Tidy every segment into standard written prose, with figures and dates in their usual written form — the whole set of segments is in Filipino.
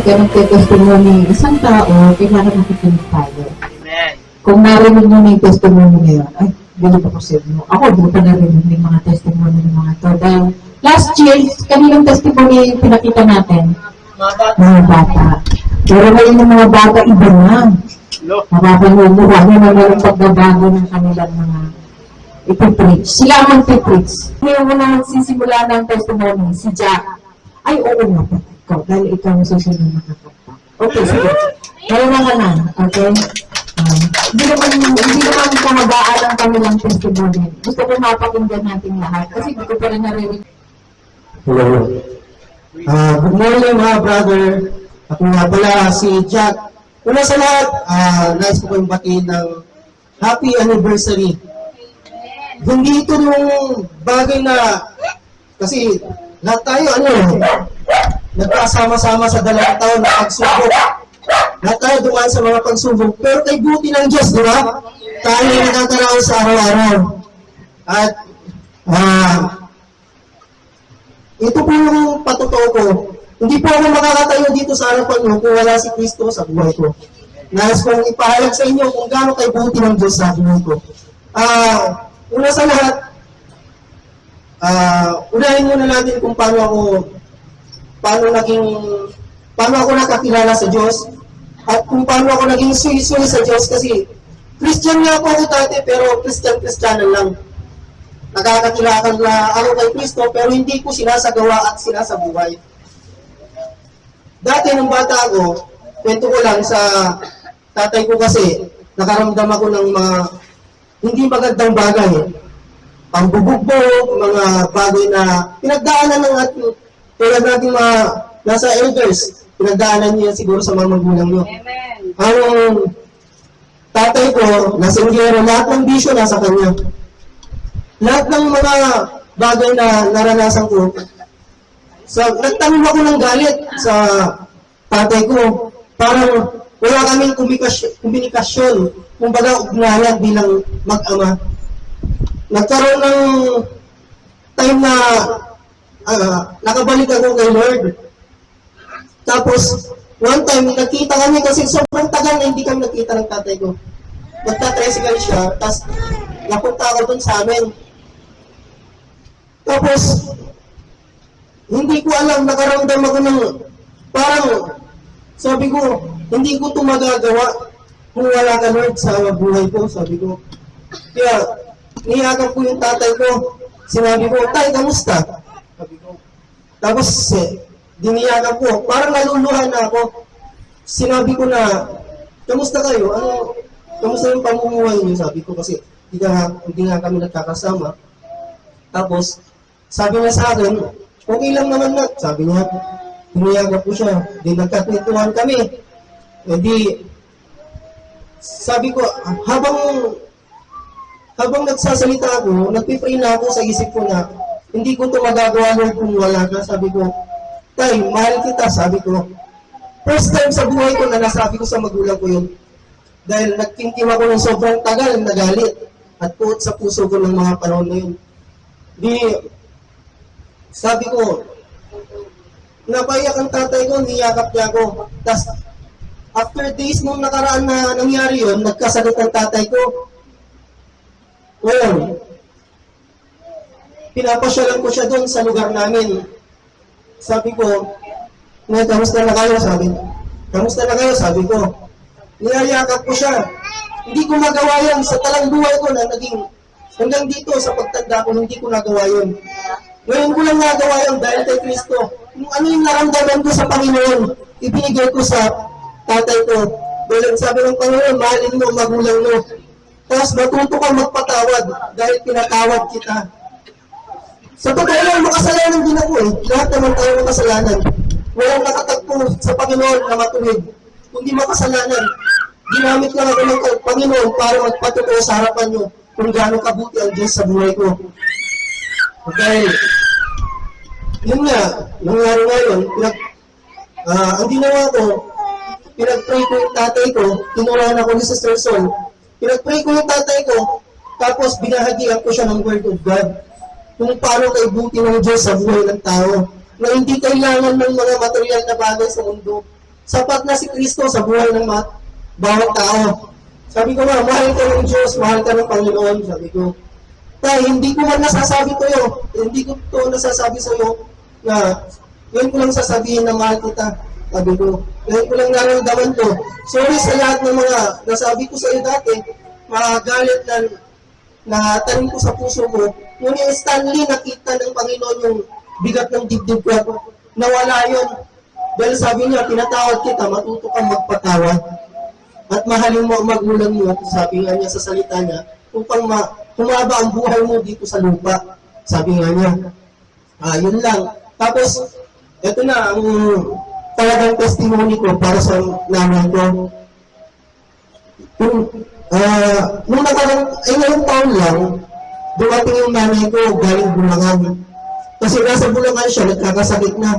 pagka nagte-testimony ng isang tao, kailangan nakikinig tayo. Amen. Kung narinig mo na yung testimony ngayon, ay, bilib ako sa inyo. Ako, di ko pa narinig yung mga testimony ng mga to. Dahil last year, kaninong testimony yung pinakita natin? Mga bata. Pero ngayon yung mga bata, iba na. Mapapanood mo, ano na meron pagbabago ng kanilang mga ipipreach. Sila ang magpipreach. Ngayon mo na magsisimula ng testimony, si Jack. Ay, oo nga po. Ikaw, dahil ikaw ang susunod na kakanta. Okay, sige. Kaya na ka na. Okay? Hindi naman kamagaan ang kanilang testimony. Gusto ko mapakinggan natin lahat. Kasi hindi ko pa rin narinig. Hello. Good morning mga brother. Ako nga pala si Jack. Una sa lahat, nais ko kayong batiin ng happy anniversary. Hindi ito yung bagay na, kasi lahat tayo, nagkasama-sama sa 2 taon na pagsubok. Lahat tayo dumaan sa mga pagsubok. Pero kay buti ng Diyos, di ba? Tayo yung nakakaraos sa araw-araw. At, ito po yung patotoo ko. Hindi po ako makakatayo dito sa harapan nyo kung wala si Kristo sa buhay ko. Nais kong ipahayag sa inyo kung gaano kay buti ng Diyos sa buhay ko. Una sa lahat, unahin muna natin kung paano ako nakakilala sa Diyos at kung paano ako naging suy-suy sa Diyos kasi Christian nga po ako dati pero Christian-Christianan lang. Nakakakilala na ako kay Kristo pero hindi ko sinasagawa at sinasabuhay. Dati nung bata ako, kwento ko lang sa tatay ko kasi nakaramdam ako ng mga hindi magandang bagay. Pambubugbog, mga bagay na pinagdaanan ng ating tulad natin mga nasa elders, pinagdaanan niya siguro sa mga magulang niyo. Ang tatay ko, nasa inggero, lahat ng bisyo nasa kanya. Lahat ng mga bagay na naranasan ko, nagtanim ako ng galit sa tatay ko. Parang wala kaming komunikasyon, kumbaga ugnayan bilang mag-ama. Nagkaroon ng time na nakabalik ako kay Lord. Tapos, one time, nakita kami kasi sobrang tagal na hindi kami nakita ng tatay ko. Magta-tricycle siya, tapos napunta ako dun sa amin. Tapos, hindi ko alam, nakaramdam ako ng parang, sabi ko, hindi ko ito magagawa kung wala ka Lord sa buhay ko, sabi ko. Kaya, niyakap ko yung tatay ko. Sinabi ko, tay, kamusta? Sabi ko. Tapos, diniyakap ko. Parang naluluhan na ako. Sinabi ko na, kamusta kayo? Kamusta yung pamumuhay niyo? Sabi ko kasi, hindi nga kami nagkakasama. Tapos, sabi niya sa akin, okay lang naman na. Sabi niya, diniyakap ko siya. Di nagkakwentuhan kami. Hindi, sabi ko, habang nagsasalita ako, nagpipray na ako sa isip ko na hindi ko ito magagawa Lord kung wala ka. Sabi ko, tay, mahal kita, sabi ko. First time sa buhay ko na nasabi ko sa magulang ko yun. Dahil nagkintim ako ng sobrang tagal na galit at puot sa puso ko ng mga panahon na yun. Di, sabi ko, napaiyak ang tatay ko, niyakap niya ako. Tapos, after days nung nakaraan na nangyari yun, nagkasagot ang tatay ko. Ngayon, pinapasyalan ko siya doon sa lugar namin. Sabi ko, kamusta na kayo? Sabi ko, kamusta na kayo? Sabi ko, niyayakap ko siya. Hindi ko magawa yan sa talang buhay ko na naging hanggang dito sa pagtanda ko, hindi ko nagawa yun. Ngayon ko lang nagawa yun dahil kay Kristo. Kung ano yung naramdaman ko sa Panginoon, ibinigay ko sa tatay ko. Dahil sabi ng Panginoon, mahalin mo, magulang mo. Tapos matuto kang magpatawad dahil pinatawad kita. Sa totoo lang, makasalanan din ako eh. Lahat naman tayo makasalanan. Walang nakatagpo sa Panginoon na matuwid. Kundi makasalanan. Ginamit lang ako ng Panginoon para magpatuto sa harapan nyo kung gaano kabuti ang Diyos sa buhay ko. Okay. Yun nga, nangyari ngayon, ang ginawa ko, pinag-pray ko yung tatay ko, tinuruan ako ni Sister Sol. Pinag-pray ko yung tatay ko, tapos binahagian ko siya ng Word of God. Kung paano kay buti ng Diyos sa buhay ng tao, na hindi kailangan ng mga material na bagay sa mundo. sapat na si Kristo sa buhay ng bawat tao. Sabi ko nga, mahal ka ng Diyos, mahal ka ng Panginoon, sabi ko. Tay, hindi ko man nasasabi to yun. Hindi ko to nasasabi sa iyo na ngayon ko lang sasabihin na mahal kita. Sabi ko, ngayon ko lang nararamdaman to. Sorry sa lahat ng mga nasabi ko sa iyo dati, magalit na tanim ko sa puso ko. Ngunit Stanley, nakita ng Panginoon yung bigat ng dibdib ko. Nawala yun. Dahil sabi niya, tinatawad kita, matuto kang magpatawad. At mahalin mo ang magulang mo, sabi nga niya sa salita niya, upang humaba ang buhay mo dito sa lupa. Sabi nga niya. Yun lang. Tapos, ito na ang talagang testimony ko para sa nanay ko. Nung ngayong taon lang, dumating yung nanay ko galing Bulacan. Kasi nasa Bulacan siya, nagkakasakit na.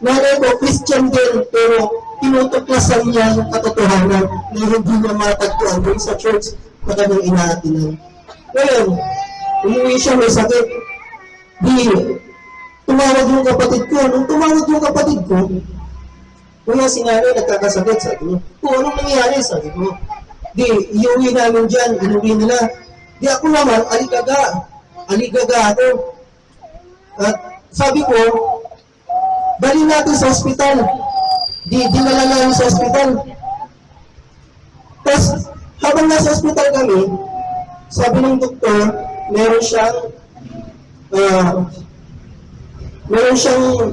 Nanay ko, Christian din, pero tinutuklasan niya yung katotohanan na hindi niya matagpuan doon sa church na kanyang inaatinan. Ngayon, umuwi siya, may sakit. Tumawag yung kapatid ko. Nung tumawag yung kapatid ko, kung si nanay nagkakasakit, sabi ko, anong nangyari? Sabi ko, iuwi namin dyan, inuwi nila. Ako naman, aligaga ako. At sabi ko, dali natin sa ospital. Dinala namin sa ospital. Tapos, habang nasa ospital kami, sabi ng doktor, meron siyang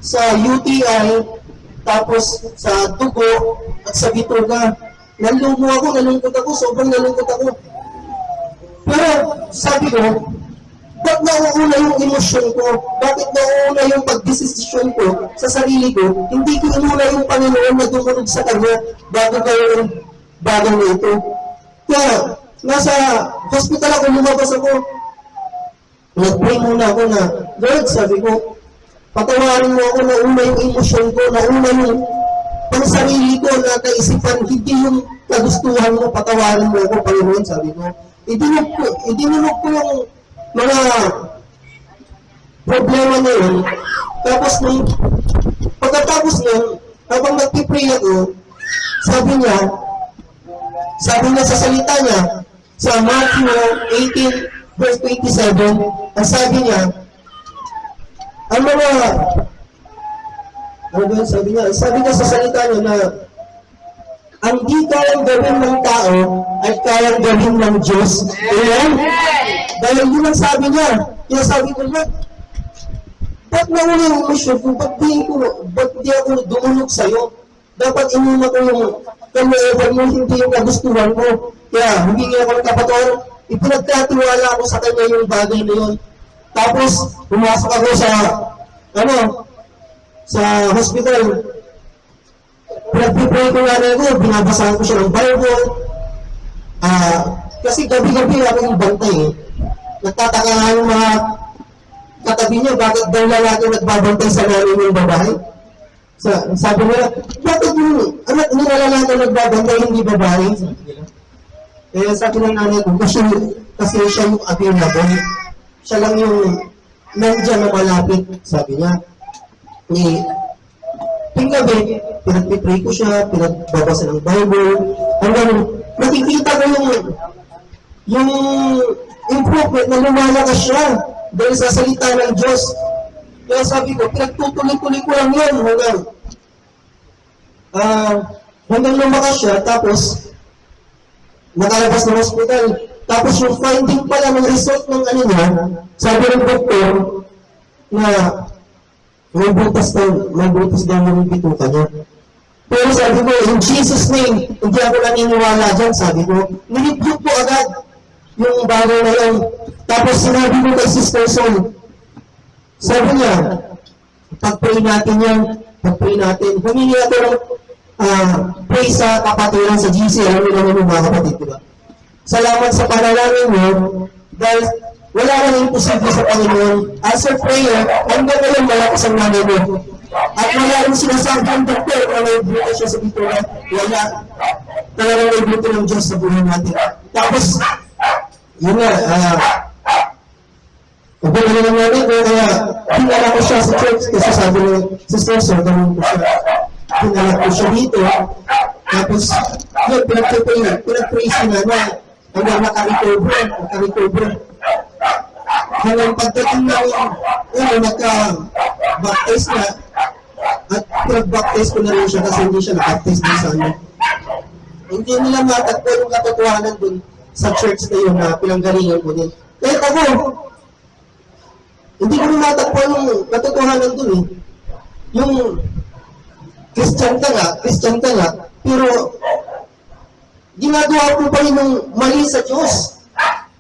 sa UTI, tapos sa dugo, at sa bituga. Nalungkot ako, sobrang nalungkot ako. Pero, sabi ko, ba't nauuna yung emosyon ko? Bakit nauuna yung pagdesisyon ko sa sarili ko? Hindi ko inuna yung Panginoon na dumunod sa Kanya bago gawin yung bagay na ito. Kaya, nasa hospital ako, lumabas ako. Nag-pray muna ako na, Lord, sabi ko, patawarin mo ako, nauna yung emosyon ko, nauna yung pangsarili ko na kaisipan, hindi yung kagustuhan mo, patawarin mo ako, Panginoon, sabi ko. Idinulog ko yung mga problema na yun. Tapos pagkatapos nun, habang nagpipray ako, sabi niya sa salita niya, sa Matthew 18, verse 27, ang sabi niya, sabi niya sa salita niya na, ang di kayang gawin ng tao ay kayang gawin ng Diyos. Amen? Dahil yun ang sabi niya. Kaya sabi ko, ba't nauna yung emosyon ko? Ba't di ako dumulog sa'yo? Dapat inuna ko yung kanya-ever mo, hindi yung kagustuhan ko. Kaya humingi ako ng kapatawaran. Ipinagkatiwala ako sa kanya yung bagay na yun. Tapos, pumasok ako sa hospital. Pinag-pray ko nga na ako, binabasahan ko siya ng Bible. Kasi gabi-gabi ako yung bantay eh. Nagtataka nga yung mga katabi niya, bakit daw lalaki nagbabantay sa namin yung babae? Sabi nila, bakit yung anak nila lalaki nagbabantay hindi babae? Kaya sabi ng nanay ko, kasi siya yung available. Siya lang yung nandiyan na malapit, sabi niya. Yung gabi, pinag-pray ko siya, pinagbabasa ng Bible, hanggang nakikita ko yung improvement na lumalakas siya dahil sa salita ng Diyos. Kaya sabi ko, pinagtutuloy-tuloy ko lang yun hanggang lumakas siya, tapos nakalabas ng hospital. Tapos yung finding pala ng result ng niya, sabi ng doktor na may butas daw yung bituka niya. Pero sabi ko, in Jesus' name, hindi ako naniniwala dyan, sabi ko. Nilipyok ko agad yung bagay na yun. Tapos sinabi ko kay Sister Sol, sabi niya, pag-pray natin yan, humingi ako ng pray sa kapatiran sa GC, alam niyo naman yung mga kapatid, diba? Salamat sa panalangin mo, dahil wala nang imposible sa Panginoon. Answer prayer, hanggang ngayon malakas ang nanay mo. At wala rin sinasabi ang doktor na may buto siya sa bituka. Wala. Talagang may buto ng Diyos sa buhay natin. Tapos, yun nga, ubali na nanay ko, kaya pinala ko siya sa church kasi sabi niya, Sister, so ganun ko siya. dinala ko siya dito. Tapos, yun, pinag-praise ko na hanggang naka-recover. Hanggang pagdating namin, yun, nagka-baptize na, at pinag-baptize ko na rin siya kasi hindi siya na-baptize din sa ano. Hindi nila matagpo yung katotohanan dun sa church na yun na pinanggalingan ko din. Kahit ako, hindi ko rin matagpo yung katotohanan dun eh. Yung Christian ka nga, pero ginagawa ko pa rin yung mali sa Diyos.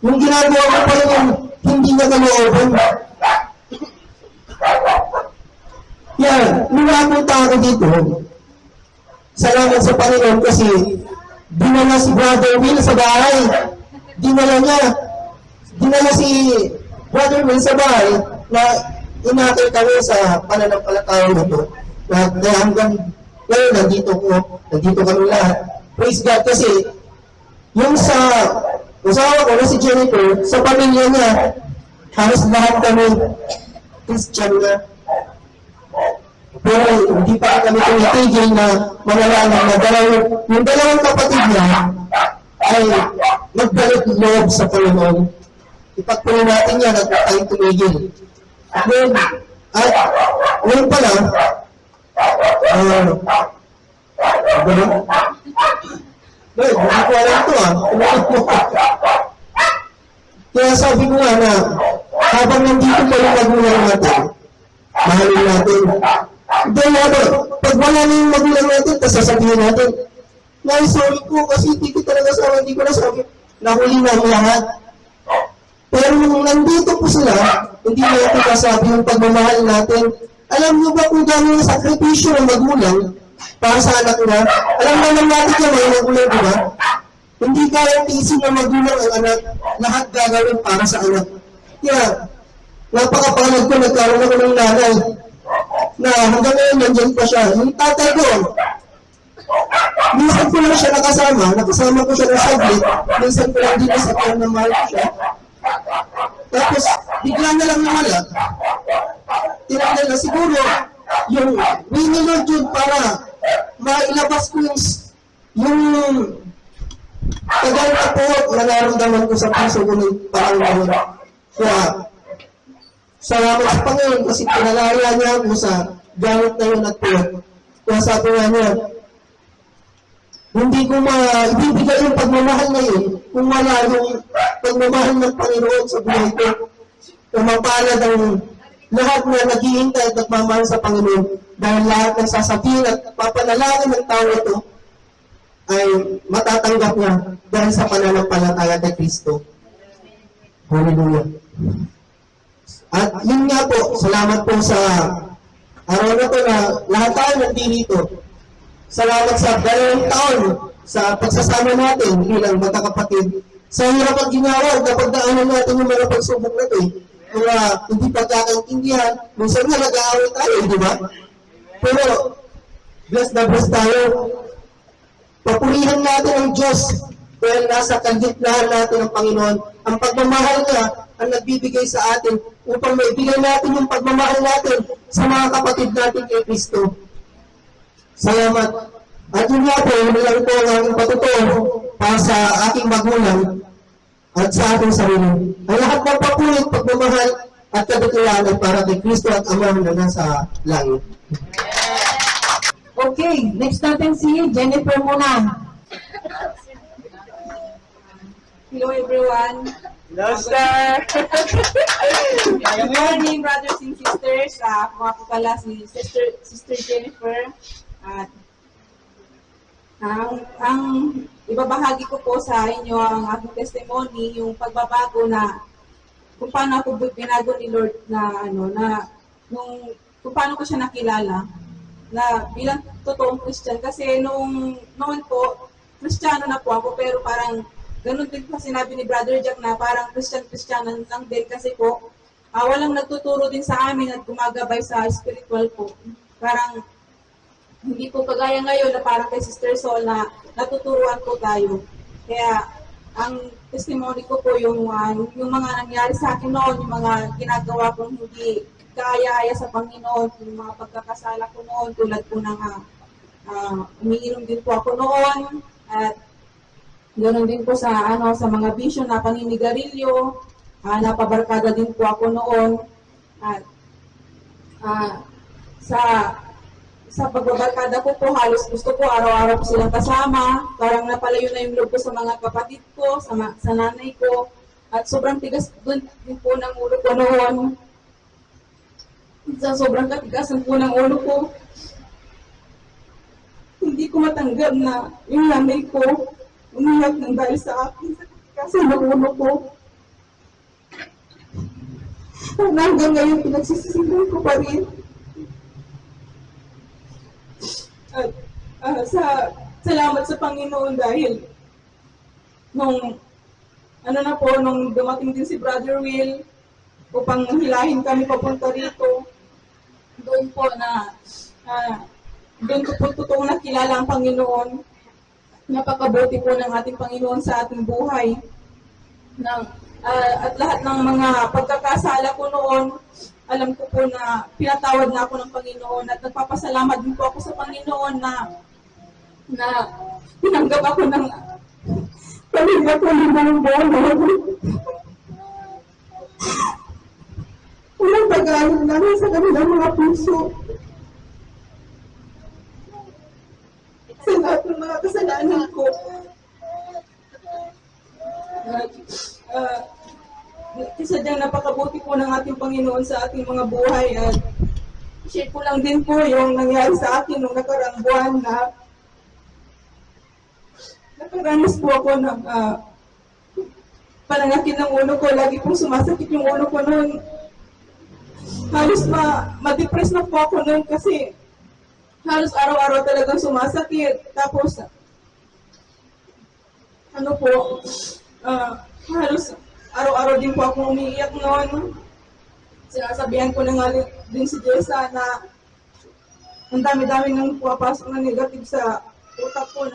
Yung ginagawa ko pa rin yung hindi niya kalooban. Nung napunta ako dito, salamat sa Panginoon kasi dinala si Brother Will sa bahay. Dinala si Brother Will sa bahay na inakay kami sa pananampalataya na ito. Kaya hanggang ngayon, nandito kami lahat. Praise God kasi yung sa asawa ko na si Jennifer, sa pamilya niya, halos lahat kami Christian na. Pero hindi pa kami tumitigil na manalaman na yung dalawang kapatid niya ay nagbalik loob sa Panginoon. Ipagpunin natin yan at tayo tumigil. At ngayon pala, hindi ko alam ito Kaya sabi ko nga na habang nandito pa yung magulang natin, mahalin natin. Dahil pag wala na yung magulang natin, tapos sasabihin natin, sorry po kasi hindi ko talaga sabi, hindi ko nasabi, nahuli na ang lahat. Pero nung nandito po sila, hindi natin nasabi yung pagmamahal natin. Alam niyo ba kung gano'n yung sakripisyo ng magulang para sa anak niya? Alam naman natin yan, may magulang, di ba? Hindi kaya tiisin ng magulang ang anak, lahat gagawin para sa anak. Kaya, napakapanag ko, nagkaroon ako ng nanay na hanggang ngayon nandiyan pa siya. Yung tatay ko, minsan ko lang siya nakasama ko siya ng saglit, minsan ko lang dito sa kanya na mahal ko siya. Tapos, bigla na lang nawala. Tinagdala na siguro, yung way ni Lord yun para mailabas ko yung tagal na po na naramdaman ko sa puso ko ng Panginoon. Kaya, salamat sa Panginoon kasi pinalaya niya ako sa gamit na yun at po. Kaya sabi nga niya, hindi ko maibibigay yung pagmamahal na yun kung wala yung pagmamahal ng Panginoon sa buhay ko. Kumapalad ang lahat na naghihintay at nagmamahal sa Panginoon dahil lahat ng sasabihin at papanalangin ng tao ito ay matatanggap niya dahil sa pananampalataya kay Kristo. Hallelujah. At yun nga po, salamat po sa araw na to na lahat tayo nandito. Salamat sa 2 taon sa pagsasama natin bilang magkakapatid. Sa hirap at ginawa, kapag daanan natin yung mga pagsubok na ito kaya hindi pagkakaintindihan, minsan nga nag-aaway tayo, di ba? Pero, bless na bless tayo. Papurihan natin ang Diyos dahil nasa kalgitnaan natin ang Panginoon. Ang pagmamahal niya ang nagbibigay sa atin upang maibigay natin yung pagmamahal natin sa mga kapatid natin kay Kristo. Salamat. At yun nga po, yun lang po ang aking patutuo para sa aking magulang at sa ating sarili. Ang lahat ng papulit, pagmamahal at kabutihan ay para kay Kristo at Ama na nasa langit. Okay, next natin si Jennifer muna. Hello everyone. Hello, sir! Good morning, brothers and sisters. Ako nga po pala si Sister Jennifer. At ang ibabahagi ko po sa inyo ang aking testimony, yung pagbabago na kung paano ako binago ni Lord na kung paano ko siya nakilala na bilang totoong Christian. Kasi noon po, Kristiyano na po ako, pero parang ganun din pa sinabi ni Brother Jack na parang Christian lang din kasi po walang nagtuturo din sa amin at gumagabay sa spiritual po. Parang hindi po kagaya ngayon na parang kay Sister Sol na natuturuan po tayo. Kaya ang testimony ko po yung mga nangyari sa akin noon, yung mga ginagawa kong hindi kaaya-aya sa Panginoon, yung mga pagkakasala ko noon tulad po ng umiinom din po ako noon at ganoon din po sa sa mga bisyo na paninigarilyo, napabarkada din po ako noon at sa pagbabarkada ko po halos gusto ko araw-araw ko silang kasama, parang napalayo na yung loob ko sa mga kapatid ko, sa nanay ko at sobrang tigas din po ng ulo ko noon. Sa sobrang katigasan po ng ulo ko, hindi ko matanggap na yung nanay ko umiyak ng dahil sa akin sa katigasan ng ulo ko. Hanggang ngayon, pinagsisisihan ko pa rin. At salamat sa Panginoon dahil nung dumating din si Brother Will upang hilahin kami papunta rito, doon po doon ko po totoong nakilala ang Panginoon. Napakabuti po ng ating Panginoon sa ating buhay. At lahat ng mga pagkakasala ko noon, alam ko po na pinatawad na ako ng Panginoon at nagpapasalamat din po ako sa Panginoon na tinanggap ako ng pamilya ko ng bono. Walang pag-aalit namin sa kanilang mga puso. Sa lahat ng mga kasalanan ko. Isa dyan, napakabuti po ng ating Panginoon sa ating mga buhay at share ko lang din po yung nangyari sa akin nung nakarang buwan na nakaranas po ako ng panangakit ng ulo ko. Lagi pong sumasakit yung ulo ko noon. Halos ma-depress na po ako noon kasi halos araw-araw talagang sumasakit. Tapos, halos araw-araw din po ako umiiyak noon. Sinasabihan ko na nga din si Jessa na ang dami-dami nang pumapasok na negative sa utak ko.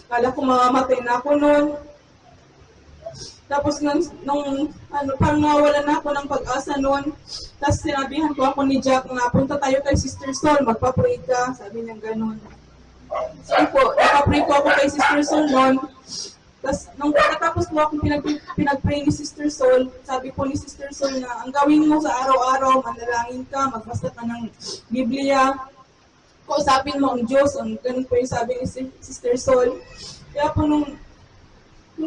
Kala ko mamamatay na ako noon. Tapos parang nawala na ako ng pag-asa noon. Tapos sinabihan ko ako ni Jack na punta tayo kay Sister Sol, magpa-pray ka. Sabi niya gano'n. So po, nagpa-pray ko ako kay Sister Sol noon. Tapos, nung pagkatapos po akong pinag-pray ni Sister Sol, sabi po ni Sister Sol na ang gawin mo sa araw-araw, manalangin ka, magbasa ka ng Biblia, kausapin mo ang Diyos, ganun po yung sabi ni Sister Sol. Kaya po nung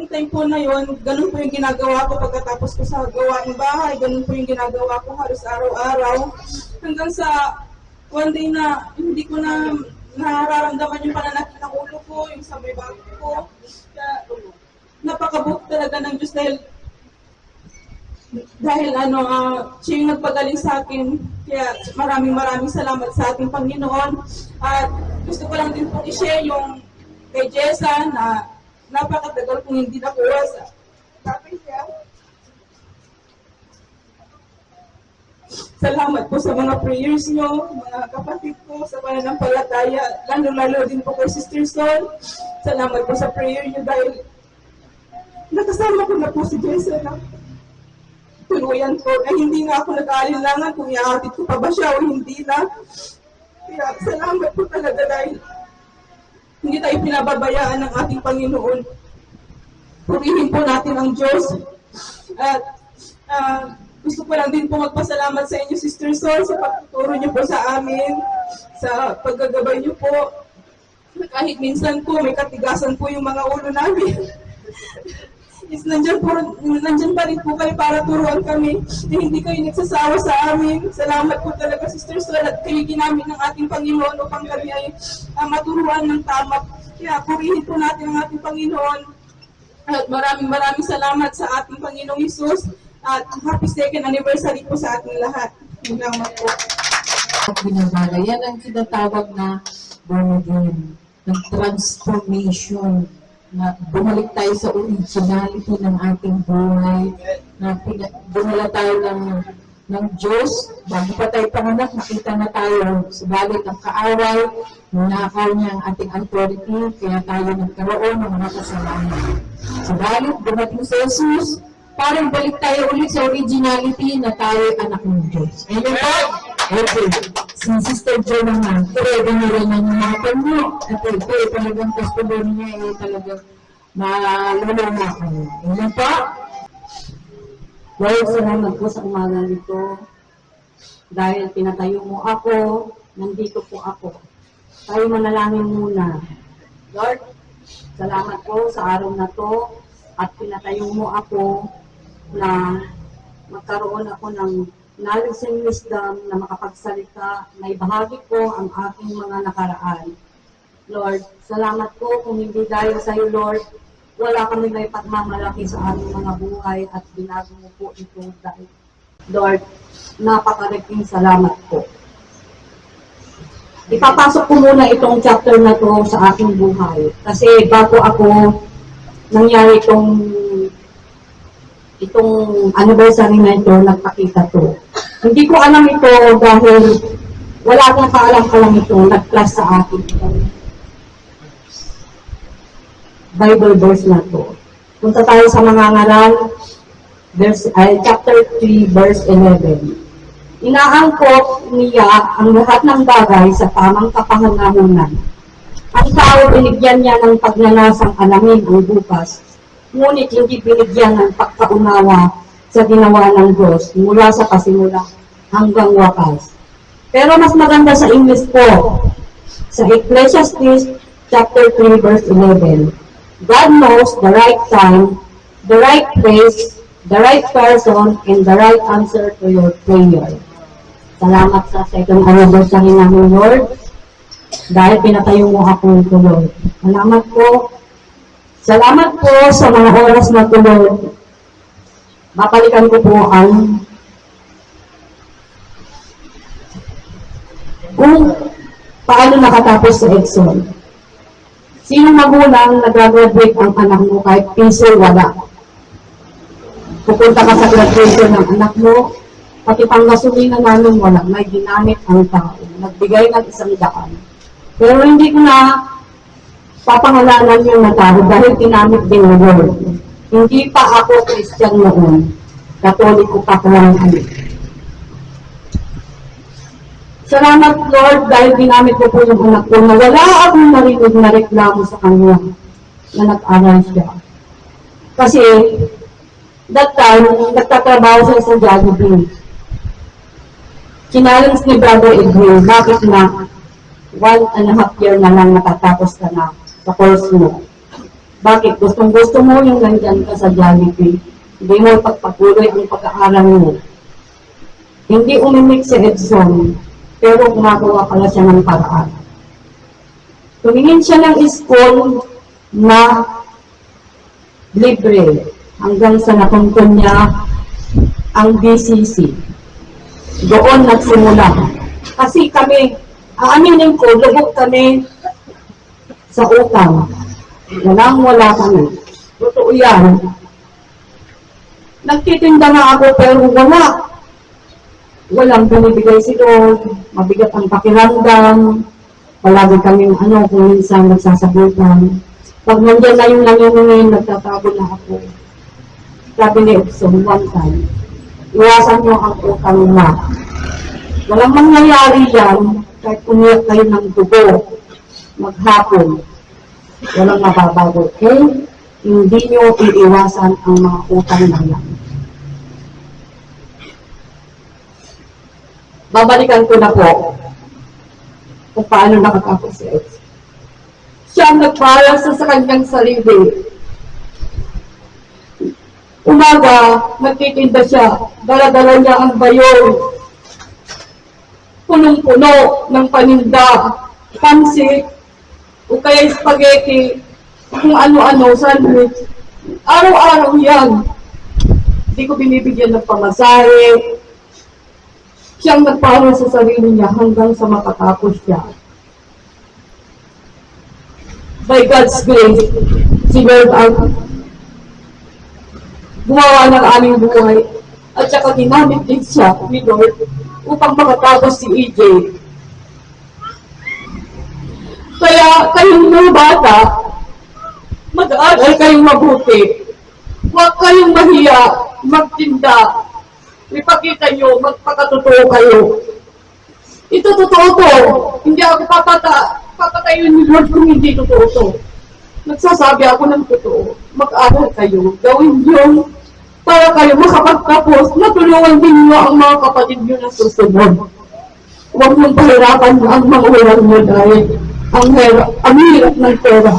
time po na yon, ganun po yung ginagawa ko pagkatapos ko sa gawaing bahay, ganun po yung ginagawa ko halos araw-araw. Hanggang sa one day na hindi ko na nararamdaman yung pananakit ng ulo ko, yung sa may bago ko. Kaya, napakabuti talaga ng Diyos dahil siya yung nagpagaling sa akin. Kaya maraming salamat sa ating Panginoon. At gusto ko lang din pong i-share yung kay Jessa na napakatagal kong hindi nakuha sa sabi niya. Salamat po sa mga prayers nyo, mga kapatid ko, sa pananampalataya, lalo-lalo din po kay Sister Sol. Salamat po sa prayer nyo dahil nakasama ko na po si Jessa na tuluyan ko na hindi na ako nag-aalinlangan kung iahatid ko pa ba siya o hindi na. Kaya salamat po talaga dahil hindi tayo pinababayaan ng ating Panginoon. Purihin po natin ang Diyos. At gusto ko lang din po magpasalamat sa inyo, Sister Sol, sa pagtuturo niyo po sa amin, sa paggagabay niyo po. Kahit minsan po, may katigasan po yung mga ulo namin. Nandyan pa rin po kayo para turuan kami. Hindi kayo nagsasawa sa amin. Salamat po talaga, Sister Sol, at kayo ginamit ng ating Panginoon upang kami ay maturuan ng tama. Kaya purihin po natin ang ating Panginoon. At maraming salamat sa ating Panginoong Hesus. At happy 2nd anniversary po sa ating lahat. Salamat po. At binabaga, yan ang tinatawag na born again, ng transformation, na bumalik tayo sa originality ng ating buhay, na bumala tayo ng Diyos. Bago pa tayo panganak, nakita na tayo, subalit ang kaaway, ninakaw niya ang ating authority, kaya tayo nagkaroon ng mga kasalanan. Subalit, dumating sa Jesus, parang balik tayo ulit sa originality na tayo anak ng Diyos. Amen po? Okay. Si Sister Jo naman, pwede na rin ang hinapan mo. At ito, talagang testimony niya, talagang malulunga ko. Ilan pa? Lord, salamat po sa umaga nito. Dahil pinatayo mo ako, nandito po ako. Tayo manalangin muna. Lord, salamat po sa araw na to at pinatayo mo ako na magkaroon ako ng knowledge and wisdom na makapagsalita, na ibahagi ko ang aking mga nakaraan. Lord, salamat po kung hindi dahil sa iyo, Lord, wala kami may pagmamalaki sa aming mga buhay at binago mo po ito dahil. Lord, napakalaking salamat po. Ipapasok ko muna itong chapter na to sa aking buhay. Kasi bago ako nangyari itong anniversary na ito, nagpakita to. Hindi ko alam ito dahil wala akong kaalam-alam ito, nag-class sa akin ito. Bible verse na to. Punta tayo sa mga ngaral, chapter 3, verse 11. Inaangkop niya ang lahat ng bagay sa tamang kapangyarihan. Ang tao binigyan niya ng pagnanasang alamin ang bukas, ngunit hindi binigyan ng pagkaunawa sa ginawa ng Diyos mula sa pasimula hanggang wakas. Pero mas maganda sa English po, sa Ecclesiastes chapter 3, verse 11. God knows the right time, the right place, the right person, and the right answer to your prayer. Salamat sa second anniversary namin, Lord, dahil pinatayo mo ako nito, Lord. Salamat po. Salamat po sa mga oras na ito, Lord. Babalikan ko po ang kung paano nakatapos sa Exxon. Sino magulang nag-graduate ang anak mo kahit piso wala? Pupunta ka sa graduation ng anak mo, pati pang gasolina namin wala, may ginamit ang tao. Nagbigay ng 100. Pero hindi ko na papangalanan yung na tao dahil ginamit din ng Lord. Hindi pa ako Christian noon. Katoliko pa ko lang kami. Salamat, Lord, dahil ginamit ko po yung anak ko na wala akong narinig na reklamo sa kanya na nag-aral siya. Kasi, that time, nagtatrabaho sa isang Jollibee. Challenge ni Brother Edwin, bakit na 1.5 year na lang natatapos ka na sa course mo? Bakit? Gustong-gusto mo yung nandyan ka sa Jollibee. Hindi mo pagpatuloy ang pag-aaral mo. Hindi umimik si Edson, pero gumagawa pala siya ng paraan. Tumingin siya ng school na libre hanggang sa nakuntun niya ang BCC. Doon nagsimula. Kasi kami, aaminin ko, lubog kami sa utang. Wala kami. Totoo yan. Nagtitinda na ako pero wala. Walang binibigay si Lord, mabigat ang pakiramdam, palagi kaming kung minsan nagsasabutan. Pag nandiyan na yung nangyayangin, nagtatago na ako. Sabi ni Edson, one time, iwasan mo ang utang na. Walang mangyayari yan, kahit umiyak kayo ng dugo, maghapon. Walang mababago, okay? Hindi nyo iiwasan ang mga utang na yan. Babalikan ko na po kung paano nakatapos si Edson. Siya ang nagpara sa kanyang sarili. Umaga, nagtitinda siya. Dala-dala niya ang bayon. Punong-puno ng paninda, pansit, o kaya spaghetti, kung ano-ano, sandwich. Araw-araw yan. Hindi ko binibigyan ng pamasahe. Siyang nagpara sa sarili niya hanggang sa makatapos siya. By God's grace, si Lord ang gumawa ng aming buhay at saka ginamit din siya ni Lord upang makatapos si EJ. Kaya kayong mga bata, mag-aaral kayong mabuti. Huwag kayong mahiya, magtinda. Ipakita nyo, magpakatotoo kayo. Ito totoo to. Hindi ako papatayin ni Lord kung hindi totoo to. Nagsasabi ako ng totoo. Mag-aral kayo. Gawin yung para kayo makapagtapos. Matulungan din niyo ang mga kapatid niyo na susunod. Huwag mong pahirapan ang mga ulang niyo dahil ang hirap ng pera.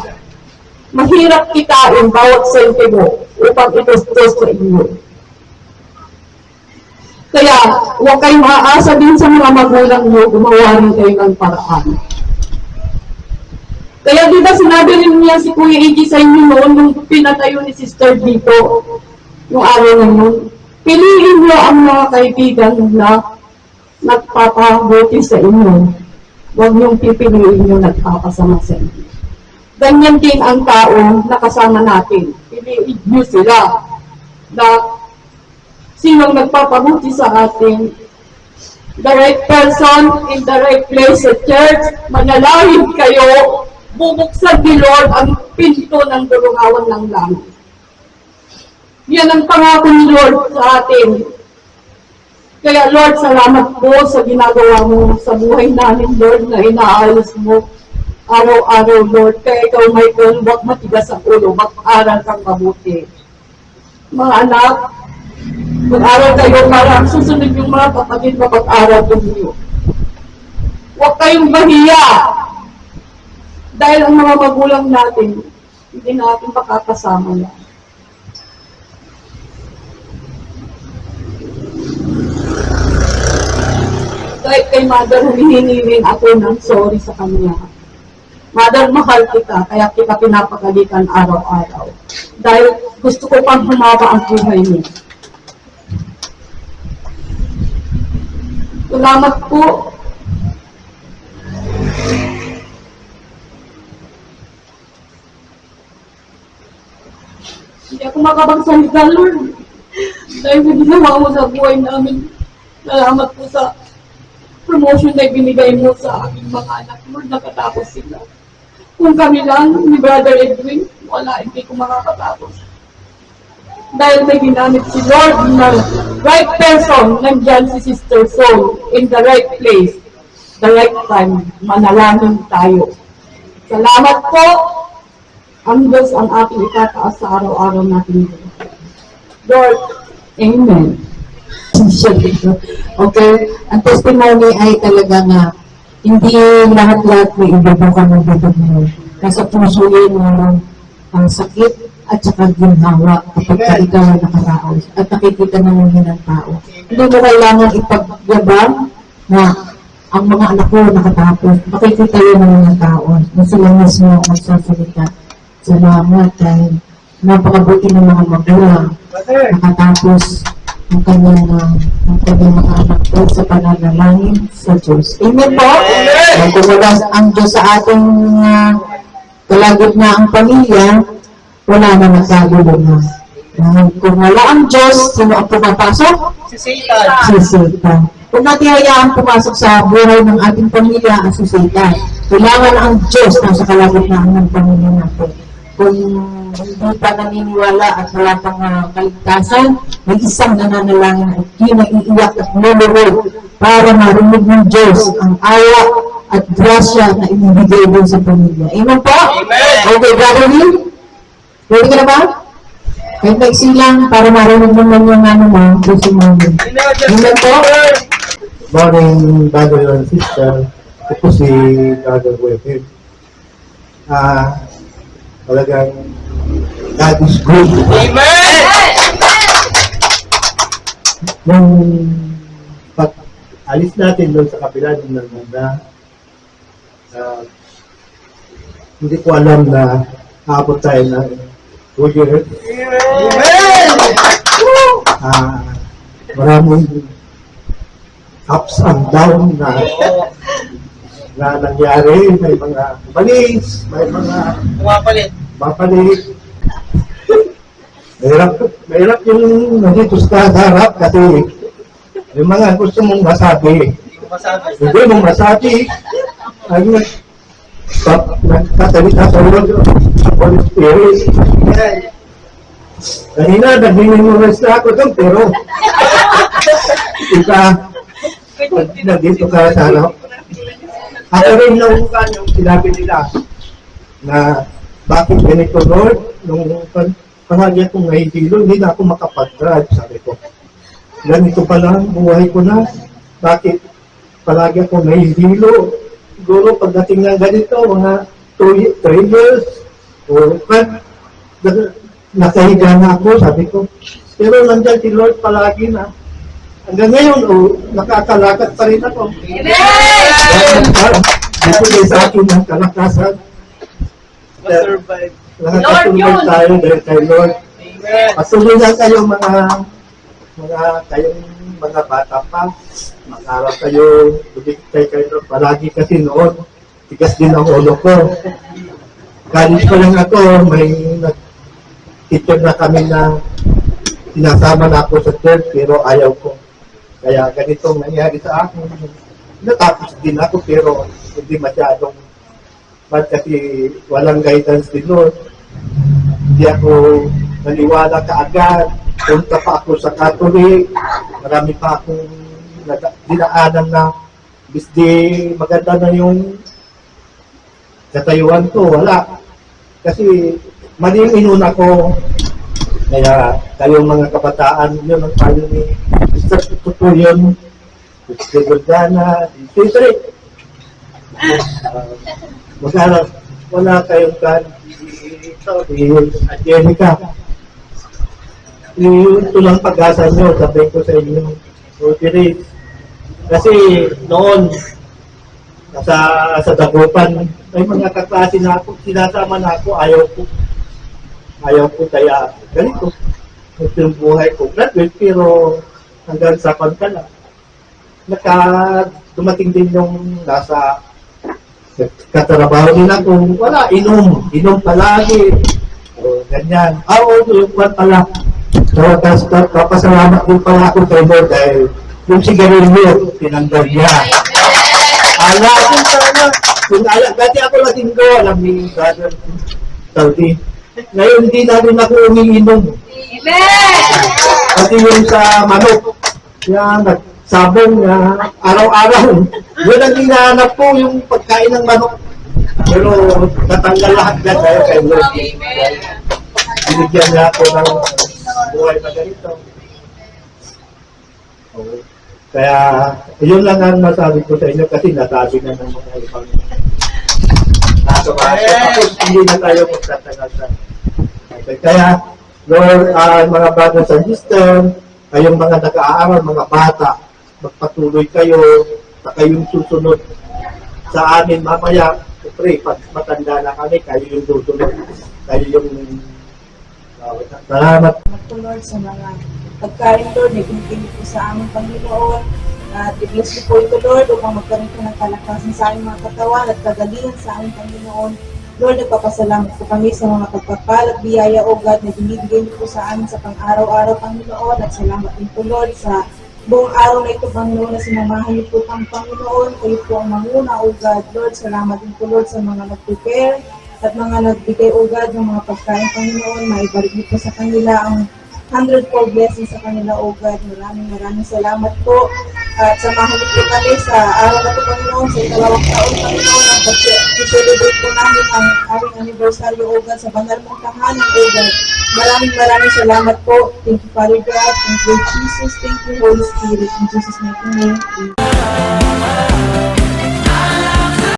Mahirap kitain bawat sentimo upang itustos sa inyo. Kaya, huwag kayong maaasa din sa mga magulang niyo, gumawa rin kayo ng paraan. Kaya di ba sinabi rin niya si Kuya Iggy sa inyo noon nung pinatayo ni Sister dito, yung araw na yun, piliin niyo ang mga kaibigan na nagpapabuti sa inyo. Huwag niyong pipiliin yung nagpapasama sa inyo. Ganyan din ang tao na kasama natin. Piliin niyo sila na sinong nagpapabuti sa atin. The right person in the right place sa church, manalangin kayo, bubuksan ni Lord ang pinto ng durungawan ng langit. Yan ang pangako ni Lord sa atin. Kaya Lord, salamat po sa ginagawa mo sa buhay namin, Lord, na inaayos mo araw-araw, Lord. Kaya ikaw, Michael, huwag matigas ang ulo, mag-aral kang mabuti. Mga anak, mag-aral kayo para susunod yung mga kapatid na mag-aral ninyo. Huwag kayong mahiya. Dahil ang mga magulang natin, hindi natin makakasama yan. Kahit kay Mother, humihingi rin ako ng sorry sa kanya. Mother, mahal kita, kaya kita pinapagalitan araw-araw. Dahil gusto ko pang humaba ang buhay mo. Salamat po. Hindi ako makapagsalita, Lord. Dahil sa ginawa mo sa buhay namin. Salamat po sa promotion na ibinigay mo sa aking mga anak. Lord, nakatapos sila. Kung kami lang, ni Brother Edwin, wala, hindi ko makakatapos. Dahil may ginamit si Lord na right person, nandyan si Sister Soul, in the right place, the right time, manalangin tayo. Salamat po. Ang Diyos ang ating itataas sa araw-araw natin. Lord, Amen. Okay? Ang testimony ay talaga nga, hindi lahat-lahat may ibabang ka ng bibig mo. Nasa puso yun ang sakit at saka ginhawa kapag ka ikaw ay nakaraos at nakikita naman yun ng tao. Hindi mo kailangan ipagyabang na ang mga anak ko nakatapos. Makikita yun ng mga tao na sila mismo ang magsasalita. Salamat dahil napakabuti ng mga magulang nakatapos ang kanyang mga anak ko sa pananalangin sa Diyos. Amen po? Amen! Kung wala ang Diyos sa ating kalagitnaang pamilya, wala na nagkagulo na. Kung wala ang Diyos, sino ang pumapasok? Si Satan. Si Satan. Kung natin hayaan pumasok sa buhay ng ating pamilya ang si Satan, kailangan ang Diyos na sa kalagitnaan ng pamilya natin. Kung hindi pa naniniwala at wala pang kaligtasan, may isang nananalangin at kinaiiyak at luluhod para marinig ng Diyos ang awa at grasya na ibibigay din sa pamilya. Amen po? Amen! Okay, Brother Will? Ready ka na ba? Kahit maiksi lang para marinig naman yung mo, testimony. Amen po? Morning, brother and sister. Ito po si Brother Wilfred. Talagang God is good. Amen! Nung pag-alis natin doon sa kabila ng Narmanda, hindi ko alam na aabot tayo ng 2 years. Amen! Maraming ups and down na nangyari. May mga balis, may mga Pumapalit. mapalit. Mahirap yung nandito sa harap kasi yung mga gusto mong masabi. Hindi ko masabi. Hindi mong masabi. Ay, nagtatalita sa Lord sa Holy Spirit. Kanina, nag-memorize na ako doon, pero pag nandito ka sa harap, ako rin nauukan yung sinabi nila na bakit ganito, Lord, nung palagi akong nahihilo, hindi na ako makapag-drive, sabi ko. Ganito pala, buhay ko na. Bakit palagi akong nahihilo? Siguro pagdating ng ganito, mga 3 years, o nakahiga na ako, sabi ko. Pero nandyan si Lord palagi na. Hanggang ngayon, nakakalakad pa rin ako. Dito din sa akin ang kalakasan. Survive. Nakakatulog tayo dahil kay Lord. Patuloy na kayo kayong mga bata pa. Mag-aral kayo, bumigtay kayo. Palagi kasi noon, tigas din ang ulo ko. College pa lang ako, may nag-teacher na kami na sinasama na ako sa church, pero ayaw ko. Kaya ganitong nangyari sa akin. Natapos din ako, pero hindi masyadong kasi walang guidance din Lord. Hindi ako naniwala kaagad. Punta pa ako sa Catholic. Marami pa akong dinaanan na bisdi maganda na yung katayuan ko. Wala. Kasi mali yung inuna ko. Kaya kayong mga kabataan, yun ang payo ni Mr. Tutuyon, Mr. Gordana, Mr. Maghanap, wala kayong kan si Angelica. Ito lang pag-asa nyo, sabi ko sa inyo, Rotary. Kasi noon, sa Dagupan, may mga kaklase na ako, sinasama na ako, ayaw ko kaya ganito. Ito yung buhay ko. Graduate, pero hanggang sa pagkala. Dumating din yung nasa katrabaho din ako. Wala, inom palagi. O, ganyan. Yung kwan pala. So, papasalamat din pala ako kay Lord dahil yung sigarilyo, tinanggal niya. Kung sana, dati ako lasinggo, alam ni Brother Saudi. Ngayon, hindi na rin ako umiinom. Pati yung sa manok, yan, nagsabong na araw-araw. Yun ang hinahanap ko, yung pagkain ng manok. Pero natanggal lahat yan dahil kay Lord. Binigyan niya ako ng buhay na ganito. Kaya, yun lang ang masabi ko sa inyo kasi nasabi na ng mga ibang nasa bahay. Tapos hindi na tayo magtatagal sa. Kaya, Lord, mga brothers and sisters, kayong mga nag-aaral, mga bata, magpatuloy kayo sa kayong susunod sa amin mamaya. Siyempre, pag matanda na kami, kayo yung susunod. Kayo yung salamat. po Lord sa mga pagkain Lord na pinipili po sa aming Panginoon. At i-bless ko po ito Lord upang magkaroon po ng kalakasan sa aming mga katawan at kagalingan sa aming Panginoon. Lord, nagpapasalamat po kami sa mga pagpapal at biyaya o God na binibigay niyo po sa amin sa pang-araw-araw Panginoon. At salamat din po Lord sa buong araw na ito Panginoon na sinamahan niyo po ang Panginoon. Kayo po ang manguna o God. Lord, salamat din po Lord sa mga nag-prepare at mga nagbigay o God ng mga pagkain Panginoon. Maibalik niyo po sa kanila ang 100-fold blessings sa kanila, O God. Maraming salamat po. At samahan niyo po kami sa araw na ito, Panginoon, sa ikalawang taon, Panginoon, ang pag-celebrate po namin ang aming anniversary, O God, sa banal mong tahanan, O God. Maraming salamat po. Thank you, Father God. Thank you, Jesus. Thank you, Holy Spirit. In Jesus' mighty name. Amen.